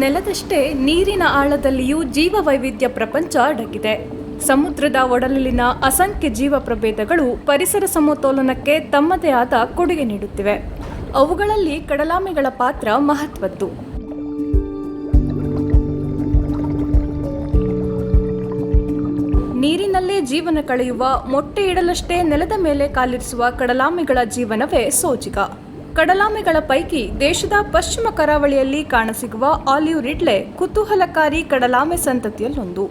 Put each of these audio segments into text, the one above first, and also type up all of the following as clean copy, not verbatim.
ನೆಲದಷ್ಟೇ ನೀರಿನ ಆಳದಲ್ಲಿಯೂ ಜೀವ ವೈವಿಧ್ಯ ಪ್ರಪಂಚ ಅಡಗಿದೆ. ಸಮುದ್ರದ ಒಡಲಿನ ಅಸಂಖ್ಯ ಜೀವ ಪ್ರಭೇದಗಳು ಪರಿಸರ ಸಮತೋಲನಕ್ಕೆ ತಮ್ಮದೇ ಆದ ಕೊಡುಗೆ ನೀಡುತ್ತಿವೆ. ಅವುಗಳಲ್ಲಿ ಕಡಲಾಮೆಗಳ ಪಾತ್ರ ಮಹತ್ವದ್ದು. ನೀರಿನಲ್ಲೇ ಜೀವನ ಕಳೆಯುವ, ಮೊಟ್ಟೆ ಇಡಲಷ್ಟೇ ನೆಲದ ಮೇಲೆ ಕಾಲಿರಿಸುವ ಕಡಲಾಮೆಗಳ ಜೀವನವೇ ಸೋಜಿಗ. ಕಡಲಾಮೆಗಳ ಪೈಕಿ ದೇಶದ ಪಶ್ಚಿಮ ಕರಾವಳಿಯಲ್ಲಿ ಕಾಣಸಿಗುವ ಆಲಿವ್ ರಿಡ್ಲೆ ಕುತೂಹಲಕಾರಿ ಕಡಲಾಮೆ ಸಂತತಿಯಲ್ಲೊಂದು.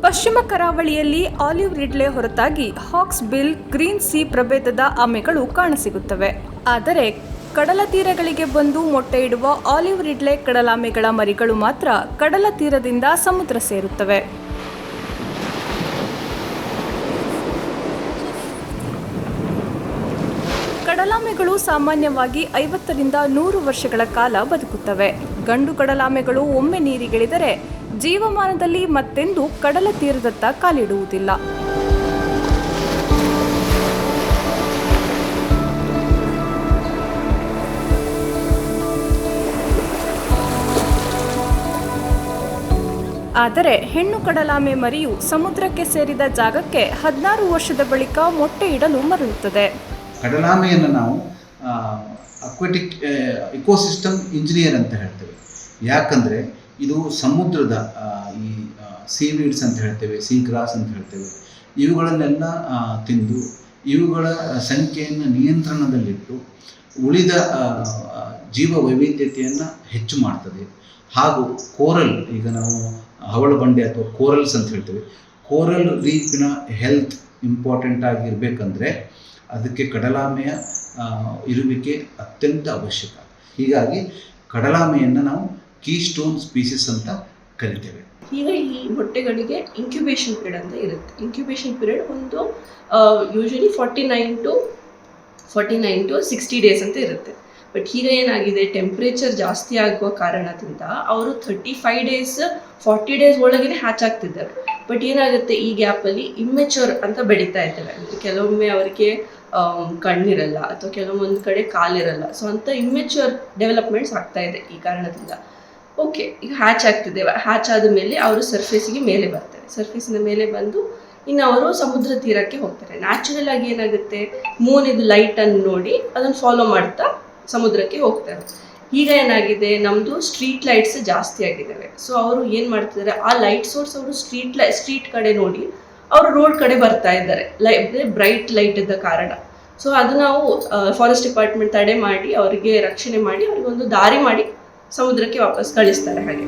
ಪಶ್ಚಿಮ ಕರಾವಳಿಯಲ್ಲಿ ಆಲಿವ್ ರಿಡ್ಲೆ ಹೊರತಾಗಿ ಹಾಕ್ಸ್ ಬಿಲ್, ಗ್ರೀನ್ ಸಿ ಪ್ರಭೇದದ ಆಮೆಗಳು ಕಾಣಸಿಗುತ್ತವೆ. ಆದರೆ ಕಡಲ ತೀರಗಳಿಗೆ ಬಂದು ಮೊಟ್ಟೆ ಇಡುವ ಆಲಿವ್ ರಿಡ್ಲೆ ಕಡಲಾಮೆಗಳ ಮರಿಗಳು ಮಾತ್ರ ಕಡಲ ತೀರದಿಂದ ಸಮುದ್ರ ಸೇರುತ್ತವೆ. ಕಡಲಾಮೆಗಳು ಸಾಮಾನ್ಯವಾಗಿ 50 ರಿಂದ 100 ವರ್ಷಗಳ ಕಾಲ ಬದುಕುತ್ತವೆ. ಗಂಡು ಕಡಲಾಮೆಗಳು ಒಮ್ಮೆ ನೀರಿಗಿಳಿದರೆ ಜೀವಮಾನದಲ್ಲಿ ಮತ್ತೆಂದೂ ಕಡಲ ತೀರದತ್ತ ಕಾಲಿಡುವುದಿಲ್ಲ. ಆದರೆ ಹೆಣ್ಣು ಕಡಲಾಮೆ ಮರಿಯು ಸಮುದ್ರಕ್ಕೆ ಸೇರಿದ ಜಾಗಕ್ಕೆ 16 ವರ್ಷದ ಬಳಿಕ ಮೊಟ್ಟೆ ಇಡಲು ಮರಳುತ್ತದೆ. ಕಡಲಾಮೆಯನ್ನು ನಾವು ಅಕ್ವಾಟಿಕ್ ಇಕೋಸಿಸ್ಟಮ್ ಇಂಜಿನಿಯರ್ ಅಂತ ಹೇಳ್ತೇವೆ. ಯಾಕಂದರೆ ಇದು ಸಮುದ್ರದ ಈ ಸೀವೀಡ್ಸ್ ಅಂತ ಹೇಳ್ತೇವೆ, ಸೀ ಗ್ರಾಸ್ ಅಂತ ಹೇಳ್ತೇವೆ, ಇವುಗಳನ್ನೆಲ್ಲ ತಿಂದು ಇವುಗಳ ಸಂಖ್ಯೆಯನ್ನು ನಿಯಂತ್ರಣದಲ್ಲಿಟ್ಟು ಉಳಿದ ಜೀವ ವೈವಿಧ್ಯತೆಯನ್ನು ಹೆಚ್ಚು ಮಾಡ್ತದೆ. ಹಾಗೂ ಕೋರಲ್, ಈಗ ನಾವು ಹವಳ ಬಂಡೆ ಅಥವಾ ಕೋರಲ್ಸ್ ಅಂತ ಹೇಳ್ತೇವೆ, ಕೋರಲ್ ರೀಫಿನ ಹೆಲ್ತ್ ಇಂಪಾರ್ಟೆಂಟ್ ಆಗಿರಬೇಕಂದ್ರೆ ಅದಕ್ಕೆ ಕಡಲಾಮೆಯ ಇರುವಿಕೆ ಅತ್ಯಂತ ಅವಶ್ಯಕ. ಹೀಗಾಗಿ ಕಡಲಾಮೆಯನ್ನು ನಾವು ಕೀಸ್ಟೋನ್ ಸ್ಪೀಸಿಸ್ ಅಂತ ಕರಿತೇವೆ. ಈಗ ಈ ಮೊಟ್ಟೆಗಳಿಗೆ ಇನ್ಕ್ಯುಬೇಷನ್ ಪೀರಿಯಡ್ ಅಂತ ಇರುತ್ತೆ. ಇನ್ಕ್ಯುಬೇಷನ್ ಪೀರಿಯಡ್ ಒಂದು ಯೂಶಲಿ 49 to 60 ಡೇಸ್ ಅಂತ ಇರುತ್ತೆ. ಬಟ್ ಈಗ ಏನಾಗಿದೆ, ಟೆಂಪ್ರೇಚರ್ ಜಾಸ್ತಿ ಆಗುವ ಕಾರಣದಿಂದ ಅವರು 35 ಡೇಸ್ 40 ಡೇಸ್ ಒಳಗೇ ಹ್ಯಾಚ್ ಆಗ್ತಿದ್ದಾರೆ. ಬಟ್ ಏನಾಗುತ್ತೆ, ಈ ಗ್ಯಾಪಲ್ಲಿ ಇಮ್ಮೆಚೂರ್ ಅಂತ ಬೆಳೀತಾ ಇದ್ದಾರೆ. ಅಂದರೆ ಕೆಲವೊಮ್ಮೆ ಅವರಿಗೆ ಕಣ್ಣಿರಲ್ಲ ಅಥವಾ ಕೆಲವೊಂದು ಕಡೆ ಕಾಲಿರಲ್ಲ. ಸೊ ಅಂತ ಇಮ್ಮೆಚೂರ್ ಡೆವಲಪ್ಮೆಂಟ್ಸ್ ಆಗ್ತಾ ಇದೆ ಈ ಕಾರಣದಿಂದ. ಓಕೆ, ಈಗ ಹ್ಯಾಚ್ ಆಗ್ತಿದ್ದೇವೆ. ಹ್ಯಾಚ್ ಆದ ಮೇಲೆ ಅವರು ಸರ್ಫೇಸಿಗೆ ಮೇಲೆ ಬರ್ತಾರೆ. ಸರ್ಫೇಸಿನ ಮೇಲೆ ಬಂದು ಇನ್ನು ಅವರು ಸಮುದ್ರ ತೀರಕ್ಕೆ ಹೋಗ್ತಾರೆ. ನ್ಯಾಚುರಲ್ ಆಗಿ ಏನಾಗುತ್ತೆ, ಮೂನಿದು ಲೈಟನ್ನು ನೋಡಿ ಅದನ್ನು ಫಾಲೋ ಮಾಡ್ತಾ ಸಮುದ್ರಕ್ಕೆ ಹೋಗ್ತಾರೆ. ಈಗ ಏನಾಗಿದೆ, ನಮ್ಮದು ಸ್ಟ್ರೀಟ್ ಲೈಟ್ಸ್ ಜಾಸ್ತಿ ಆಗಿದ್ದಾವೆ. ಸೊ ಅವರು ಏನು ಮಾಡ್ತಿದ್ದಾರೆ, ಆ ಲೈಟ್ ಸೋರ್ಸ್ ಅವರು ಸ್ಟ್ರೀಟ್ ಕಡೆ ನೋಡಿ ಅವರು ರೋಡ್ ಕಡೆ ಬರ್ತಾ ಇದ್ದಾರೆ, ಬ್ರೈಟ್ ಲೈಟ್ ಇದ್ದ ಕಾರಣ. ಸೊ ಅದು ನಾವು ಫಾರೆಸ್ಟ್ ಡಿಪಾರ್ಟ್ಮೆಂಟ್ ತಡೆ ಮಾಡಿ ಅವರಿಗೆ ರಕ್ಷಣೆ ಮಾಡಿ ಅವ್ರಿಗೆ ಒಂದು ದಾರಿ ಮಾಡಿ ಸಮುದ್ರಕ್ಕೆ ವಾಪಸ್ ಕಳಿಸ್ತಾರೆ. ಹಾಗೆ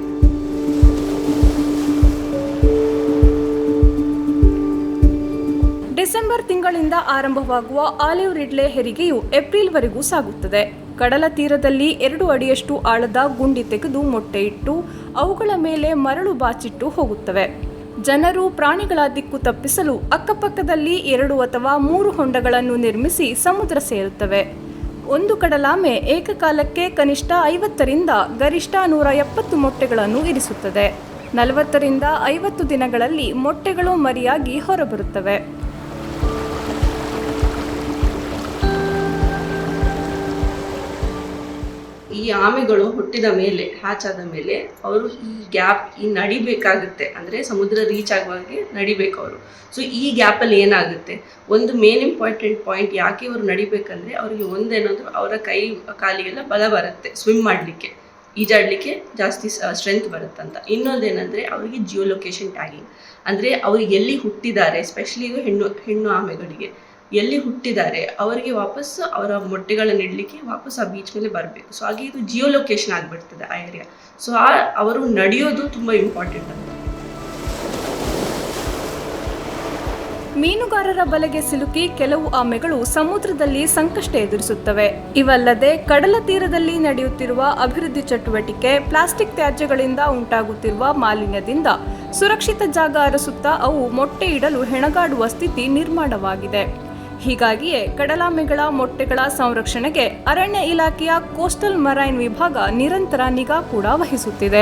ಡಿಸೆಂಬರ್ ತಿಂಗಳಿಂದ ಆರಂಭವಾಗುವ ಆಲಿವ್ ರಿಡ್ಲೆ ಹೆರಿಗೆಯು ಏಪ್ರಿಲ್ವರೆಗೂ ಸಾಗುತ್ತದೆ. ಕಡಲ ತೀರದಲ್ಲಿ 2 ಅಡಿಯಷ್ಟು ಆಳದ ಗುಂಡಿ ತೆಗೆದು ಮೊಟ್ಟೆ ಇಟ್ಟು ಅವುಗಳ ಮೇಲೆ ಮರಳು ಬಾಚಿಟ್ಟು ಹೋಗುತ್ತವೆ. ಜನರು ಪ್ರಾಣಿಗಳ ದಿಕ್ಕು ತಪ್ಪಿಸಲು ಅಕ್ಕಪಕ್ಕದಲ್ಲಿ 2 ಅಥವಾ 3 ಹೊಂಡಗಳನ್ನು ನಿರ್ಮಿಸಿ ಸಮುದ್ರ ಸೇರುತ್ತವೆ. ಒಂದು ಕಡಲಾಮೆ ಏಕಕಾಲಕ್ಕೆ ಕನಿಷ್ಠ 50 ರಿಂದ ಗರಿಷ್ಠ 170 ಮೊಟ್ಟೆಗಳನ್ನು ಇರಿಸುತ್ತದೆ. 40 ರಿಂದ 50 ದಿನಗಳಲ್ಲಿ ಮೊಟ್ಟೆಗಳು ಮರಿಯಾಗಿ ಹೊರಬರುತ್ತವೆ. ಈ ಆಮೆಗಳು ಹುಟ್ಟಿದ ಮೇಲೆ, ಹ್ಯಾಚ್ ಆದ ಮೇಲೆ ಅವರು ಈ ನಡಿಬೇಕಾಗುತ್ತೆ. ಅಂದರೆ ಸಮುದ್ರ ರೀಚ್ ಆಗುವಾಗೆ ನಡಿಬೇಕು ಅವರು. ಸೊ ಈ ಗ್ಯಾಪಲ್ಲಿ ಏನಾಗುತ್ತೆ, ಒಂದು ಮೇನ್ ಇಂಪಾರ್ಟೆಂಟ್ ಪಾಯಿಂಟ್, ಯಾಕೆ ಇವರು ನಡಿಬೇಕಂದ್ರೆ ಅವರಿಗೆ ಒಂದೇನಾದರೂ ಅವರ ಕಾಲಿಗೆಲ್ಲ ಬಲ ಬರುತ್ತೆ, ಸ್ವಿಮ್ ಮಾಡಲಿಕ್ಕೆ, ಈಜಾಡಲಿಕ್ಕೆ ಜಾಸ್ತಿ ಸ್ಟ್ರೆಂತ್ ಬರುತ್ತಂತ. ಇನ್ನೊಂದೇನೆಂದರೆ ಅವರಿಗೆ ಜಿಯೋಲೊಕೇಶನ್ ಟ್ಯಾಗಿಂಗ್. ಅಂದರೆ ಅವ್ರಿಗೆ ಎಲ್ಲಿ ಹುಟ್ಟಿದ್ದಾರೆ, ಎಸ್ಪೆಷಲಿ ಹೆಣ್ಣು ಆಮೆಗಳಿಗೆ ಎಲ್ಲಿ ಹುಟ್ಟಿದ್ದಾರೆ ಅವರಿಗೆ ವಾಪಸ್ ಅವರ ಮೊಟ್ಟೆಗಳನ್ನು ಇಡಲಿಕ್ಕೆ ವಾಪಸ್ ಆ ಬೀಚ್ ಮೇಲೆ ಬರಬೇಕು. ಸೊ ಹಾಗೆ ಇದು ಜಿಯೋಲೊಕೇಶನ್ ಆಗಿಬಿಡ್ತದೆ ಆ ಏರಿಯಾ. ಸೊ ಅವರು ನಡೆಯೋದು ತುಂಬ ಇಂಪಾರ್ಟೆಂಟ್ ಅಂತ. ಮೀನುಗಾರರ ಬಲೆಗೆ ಸಿಲುಕಿ ಕೆಲವು ಆಮೆಗಳು ಸಮುದ್ರದಲ್ಲಿ ಸಂಕಷ್ಟ ಎದುರಿಸುತ್ತವೆ. ಇವಲ್ಲದೆ ಕಡಲ ತೀರದಲ್ಲಿ ನಡೆಯುತ್ತಿರುವ ಅಭಿವೃದ್ಧಿ ಚಟುವಟಿಕೆ, ಪ್ಲಾಸ್ಟಿಕ್ ತ್ಯಾಜ್ಯಗಳಿಂದ ಉಂಟಾಗುತ್ತಿರುವ ಮಾಲಿನ್ಯದಿಂದ ಸುರಕ್ಷಿತ ಜಾಗ ಅರಸುತ್ತಾ ಅವು ಮೊಟ್ಟೆ ಇಡಲು ಹೆಣಗಾಡುವ ಸ್ಥಿತಿ ನಿರ್ಮಾಣವಾಗಿದೆ. ಹೀಗಾಗಿಯೇ ಕಡಲಾಮೆಗಳ ಮೊಟ್ಟೆಗಳ ಸಂರಕ್ಷಣೆಗೆ ಅರಣ್ಯ ಇಲಾಖೆಯ ಕೋಸ್ಟಲ್ ಮರೈನ್ ವಿಭಾಗ ನಿರಂತರ ನಿಗಾ ಕೂಡ ವಹಿಸುತ್ತಿದೆ.